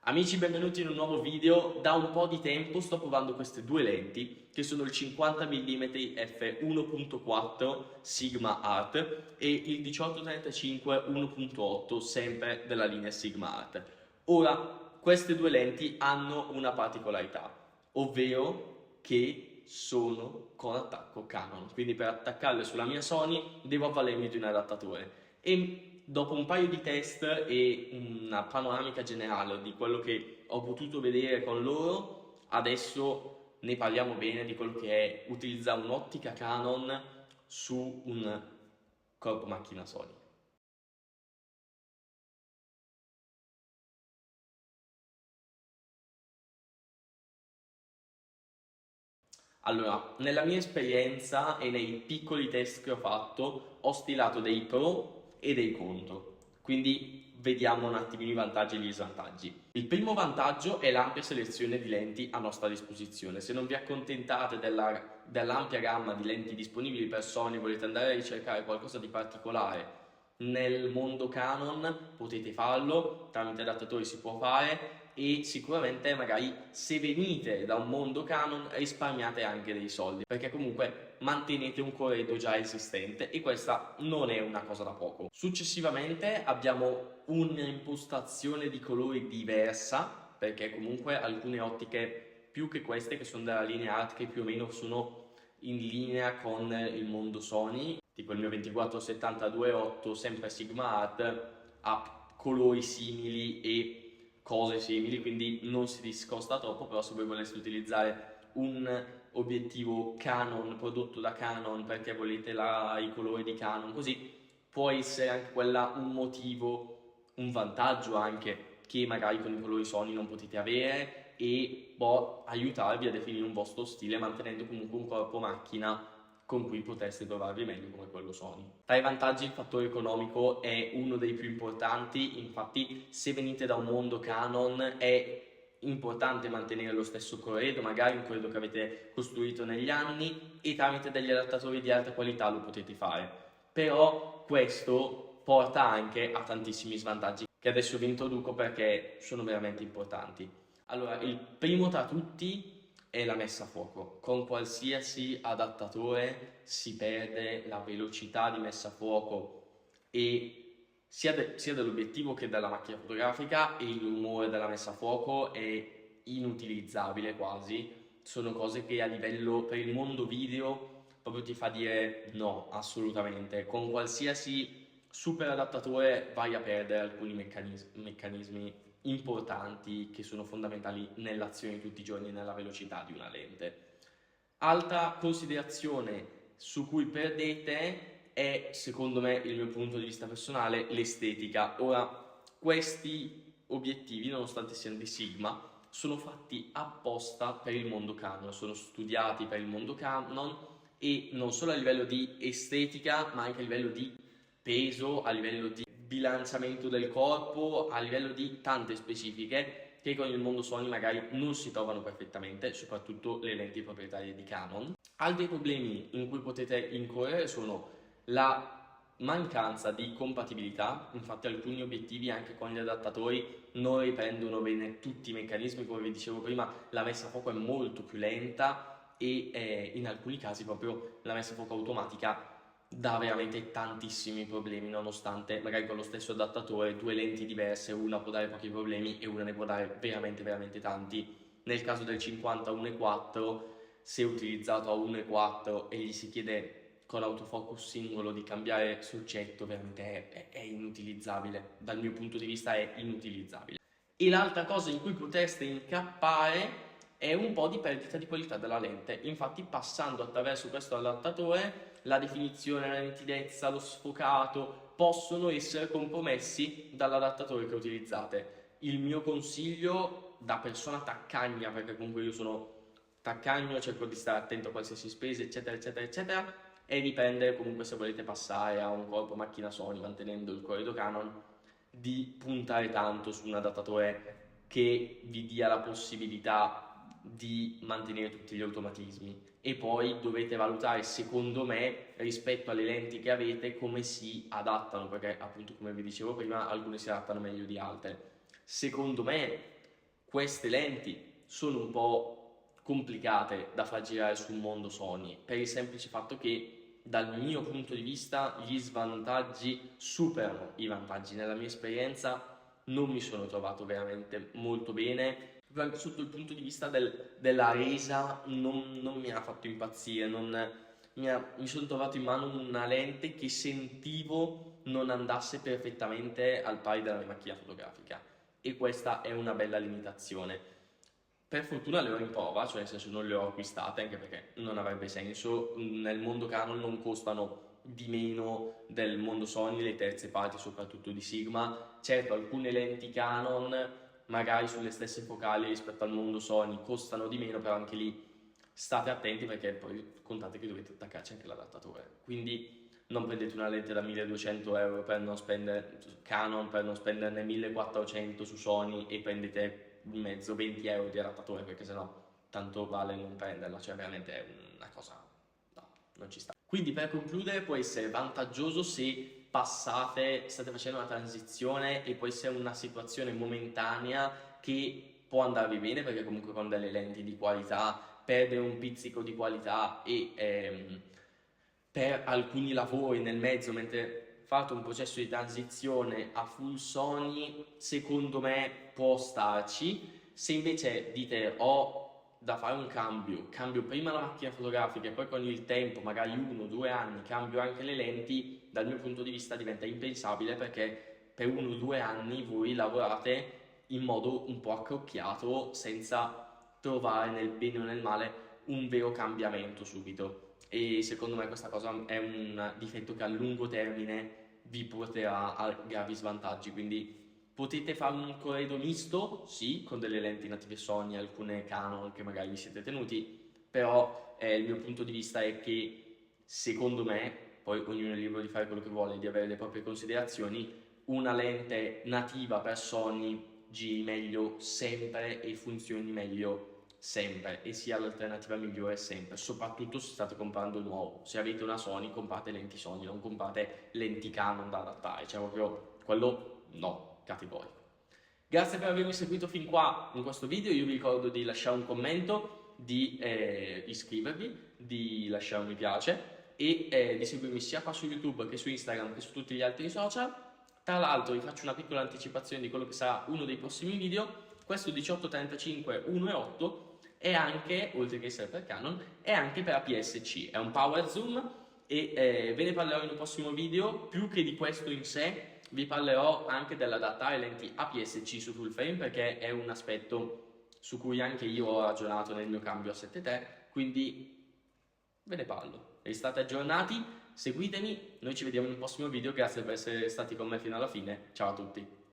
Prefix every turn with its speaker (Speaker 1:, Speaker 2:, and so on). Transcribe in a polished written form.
Speaker 1: Amici, benvenuti in un nuovo video. Da un po' di tempo sto provando queste due lenti che sono il 50 mm f1.4 Sigma Art e il 1835 1.8 sempre della linea Sigma Art. Ora, queste due lenti hanno una particolarità, ovvero che sono con attacco Canon, quindi per attaccarle sulla mia Sony devo avvalermi di un adattatore e dopo un paio di test e una panoramica generale di quello che ho potuto vedere con loro, adesso ne parliamo bene di quello che è utilizzare un'ottica Canon su un corpo macchina Sony. Allora, nella mia esperienza e nei piccoli test che ho fatto, ho stilato dei pro e dei contro. Quindi vediamo un attimino i vantaggi e gli svantaggi. Il primo vantaggio è l'ampia selezione di lenti a nostra disposizione. Se non vi accontentate dell'ampia gamma di lenti disponibili per Sony, volete andare a ricercare qualcosa di particolare nel mondo Canon, potete farlo, tramite adattatori si può fare e sicuramente magari se venite da un mondo Canon risparmiate anche dei soldi, perché comunque mantenete un corredo già esistente e questa non è una cosa da poco. Successivamente abbiamo un'impostazione di colori diversa, perché comunque alcune ottiche più che queste che sono della linea Art, che più o meno sono in linea con il mondo Sony, tipo il mio 24-72-8 sempre Sigma Art, ha colori simili e cose simili, quindi non si discosta troppo. Però se voi voleste utilizzare un obiettivo Canon prodotto da Canon perché volete i colori di Canon, così può essere anche quella un motivo, un vantaggio anche che magari con i colori Sony non potete avere e può aiutarvi a definire un vostro stile mantenendo comunque un corpo macchina con cui potreste trovarvi meglio come quello Sony. Tra i vantaggi il fattore economico è uno dei più importanti, infatti se venite da un mondo Canon è importante mantenere lo stesso corredo, magari un corredo che avete costruito negli anni, e tramite degli adattatori di alta qualità lo potete fare. Però questo porta anche a tantissimi svantaggi che adesso vi introduco perché sono veramente importanti. Allora, il primo tra tutti è la messa a fuoco. Con qualsiasi adattatore si perde la velocità di messa a fuoco e sia dell'obiettivo che della macchina fotografica, e il rumore della messa a fuoco è inutilizzabile quasi. Sono cose che a livello per il mondo video proprio ti fa dire no, assolutamente. Con qualsiasi super adattatore vai a perdere alcuni meccanismi importanti che sono fondamentali nell'azione di tutti i giorni e nella velocità di una lente. Altra considerazione su cui perdete è, secondo me, il mio punto di vista personale, l'estetica. Ora, questi obiettivi, nonostante siano di Sigma, sono fatti apposta per il mondo Canon, sono studiati per il mondo Canon e non solo a livello di estetica, ma anche a livello di peso, a livello di bilanciamento del corpo, a livello di tante specifiche che con il mondo Sony magari non si trovano perfettamente, soprattutto le lenti proprietarie di Canon. Altri problemi in cui potete incorrere sono la mancanza di compatibilità, infatti alcuni obiettivi anche con gli adattatori non riprendono bene tutti i meccanismi, come vi dicevo prima la messa a fuoco è molto più lenta e in alcuni casi proprio la messa a fuoco automatica dà veramente tantissimi problemi, nonostante magari con lo stesso adattatore due lenti diverse, una può dare pochi problemi e una ne può dare veramente veramente tanti. Nel caso del 50 1.4, se utilizzato a 1.4 e gli si chiede con autofocus singolo di cambiare soggetto, veramente è inutilizzabile, dal mio punto di vista è inutilizzabile. E l'altra cosa in cui potreste incappare è un po' di perdita di qualità della lente. Infatti passando attraverso questo adattatore la definizione, la nitidezza, lo sfocato possono essere compromessi dall'adattatore che utilizzate. Il mio consiglio da persona taccagna, perché comunque io sono taccagno, cerco di stare attento a qualsiasi spesa eccetera eccetera eccetera, e dipende comunque se volete passare a un corpo macchina Sony mantenendo il corredo Canon, di puntare tanto su un adattatore che vi dia la possibilità di mantenere tutti gli automatismi. E poi dovete valutare, secondo me, rispetto alle lenti che avete, come si adattano, perché appunto come vi dicevo prima alcune si adattano meglio di altre. Secondo me queste lenti sono un po' complicate da far girare sul mondo Sony, per il semplice fatto che dal mio punto di vista gli svantaggi superano i vantaggi. Nella mia esperienza non mi sono trovato veramente molto bene, anche sotto il punto di vista della resa non mi ha fatto impazzire, mi sono trovato in mano una lente che sentivo non andasse perfettamente al pari della mia macchina fotografica, e questa è una bella limitazione. Per fortuna le ho in prova, cioè nel senso non le ho acquistate, anche perché non avrebbe senso. Nel mondo Canon non costano di meno del mondo Sony le terze parti, soprattutto di Sigma. Certo, alcune lenti Canon magari sulle stesse focali rispetto al mondo Sony costano di meno, però anche lì state attenti, perché poi contate che dovete attaccarci anche l'adattatore, quindi non prendete una lente da 1200 euro per non spendere Canon, per non spenderne 1400 su Sony, e prendete in mezzo 20 euro di adattatore, perché sennò tanto vale non prenderla, cioè veramente è una cosa, no, non ci sta. Quindi per concludere, può essere vantaggioso se state facendo una transizione, e può essere una situazione momentanea che può andarvi bene, perché comunque con delle lenti di qualità perde un pizzico di qualità, e per alcuni lavori nel mezzo, mentre fate un processo di transizione a full Sony, secondo me può starci. Se invece dite ho da fare un cambio prima la macchina fotografica e poi con il tempo, magari 1 o 2 anni, cambio anche le lenti, dal mio punto di vista diventa impensabile, perché per 1 o 2 anni voi lavorate in modo un po' accrocchiato, senza trovare nel bene o nel male un vero cambiamento subito. E secondo me questa cosa è un difetto che a lungo termine vi porterà a gravi svantaggi. Quindi potete fare un corredo misto, sì, con delle lenti native Sony e alcune Canon che magari vi siete tenuti, però il mio punto di vista è che, secondo me, poi ognuno è libero di fare quello che vuole, di avere le proprie considerazioni, una lente nativa per Sony giri meglio sempre e funzioni meglio sempre, e sia l'alternativa migliore sempre, soprattutto se state comprando nuovo. Se avete una Sony, comprate lenti Sony, non comprate lenti Canon da adattare, cioè proprio quello no, categorico. Grazie per avermi seguito fin qua in questo video. Io vi ricordo di lasciare un commento, di iscrivervi, di lasciare un mi piace, e di seguirmi sia qua su YouTube che su Instagram che su tutti gli altri social. Tra l'altro vi faccio una piccola anticipazione di quello che sarà uno dei prossimi video. Questo 1835 1.8 è anche, oltre che essere per Canon, è anche per APS-C, è un power zoom, e ve ne parlerò in un prossimo video. Più che di questo in sé, vi parlerò anche dell'adattare lenti APS-C su full frame, perché è un aspetto su cui anche io ho ragionato nel mio cambio a 7.3, quindi ve ne parlo. Restate aggiornati, seguitemi, noi ci vediamo in un prossimo video, grazie per essere stati con me fino alla fine, ciao a tutti!